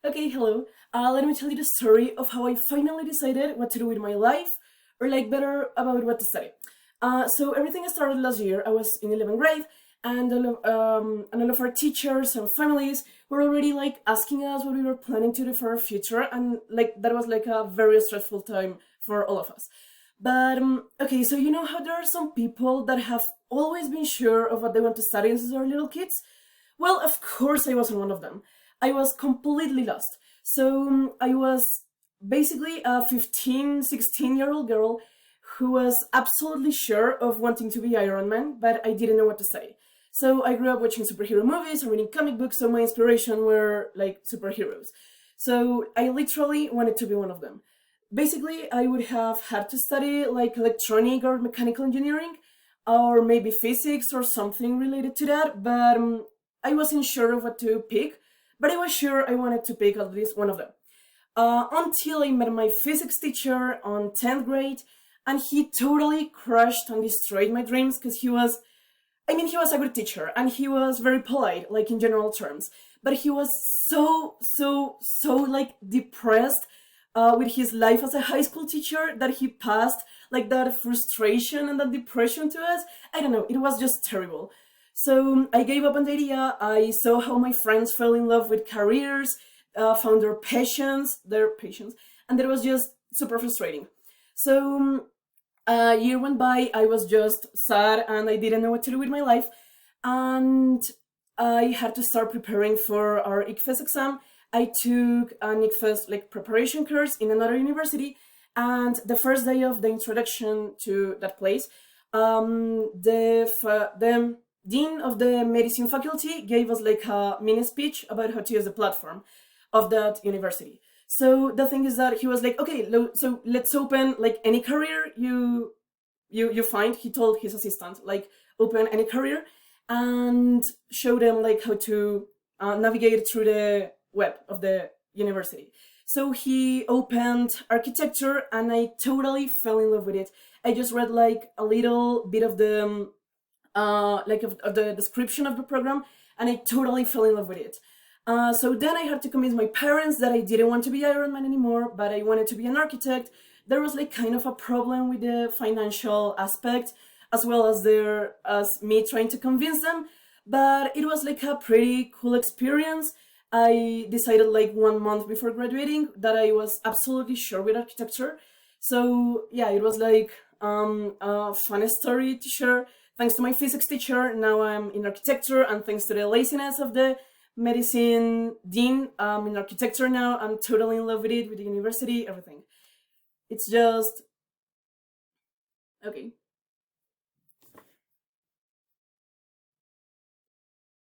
Okay, hello. Let me tell you the story of how I finally decided what to do with my life, or like better about what to study. So everything started last year. I was in 11th grade, and all of our teachers and families were already like asking us what we were planning to do for our future, and like that was like a very stressful time for all of us. But okay, so you know how there are some people that have always been sure of what they want to study since they were little kids? Well, of course, I wasn't one of them. I was completely lost. So I was basically a 15, 16-year-old girl who was absolutely sure of wanting to be Iron Man, but I didn't know what to study. So I grew up watching superhero movies and reading comic books, so my inspiration were like superheroes. So I literally wanted to be one of them. Basically, I would have had to study like electronic or mechanical engineering, or maybe physics or something related to that, but I wasn't sure of what to pick, but I was sure I wanted to pick at least one of them. Until I met my physics teacher on 10th grade, and he totally crushed and destroyed my dreams because he was a good teacher and he was very polite, like in general terms, but he was so like depressed with his life as a high school teacher that he passed like that frustration and that depression to us. I don't know, it was just terrible. So I gave up on the idea. I saw how my friends fell in love with careers, found their patience, and that was just super frustrating. So a year went by. I was just sad and I didn't know what to do with my life, and I had to start preparing for our ICFES exam. I took an ICFES like preparation course in another university, and the first day of the introduction to that place, the dean of the medicine faculty gave us like a mini speech about how to use the platform of that university. So the thing is that he was like, okay, so let's open like any career you find. He told his assistant like open any career and show them like how to navigate through the web of the university. So he opened architecture and I totally fell in love with it. I just read like a little bit of the of the description of the program, and I totally fell in love with it. So then I had to convince my parents that I didn't want to be Iron Man anymore, but I wanted to be an architect. There was like kind of a problem with the financial aspect, as well as me trying to convince them. But it was like a pretty cool experience. I decided like 1 month before graduating that I was absolutely sure with architecture. So yeah, it was like a fun story to share. Thanks to my physics teacher, now I'm in architecture, and thanks to the laziness of the medicine dean, in architecture now. I'm totally in love with it, with the university, everything. It's just okay.